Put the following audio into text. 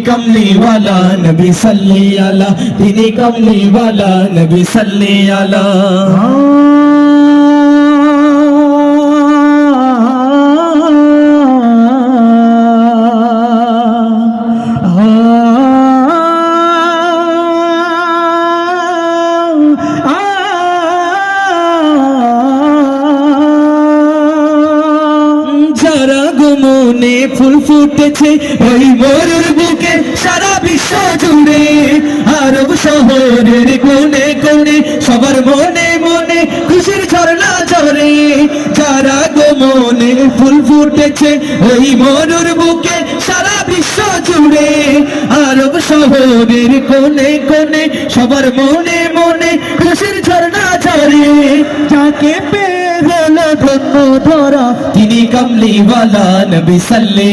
कमली वाला नबी सल्ली अला, তিনি कमली वाला नबी सल्ली अला। যারা গোমনে ফুল ফুটেছে ওই মরুর বুকে সারা বিশ্ব জুড়ে, আরব শহরের কোণে কোণে সবার মনে মনে খুশির ঝর্ণা ঝরে। যারা গোমনে ফুল ফুটেছে ওই মরুর বুকে সারা বিশ্ব জুড়ে, আরব শহরের কোণে কোণে সবার মনে মনে খুশির ঝর্ণা ঝরে। যাকে পেয়ে হলো ধন্য ধরা তিনি কমলি वाला नबी सल्ले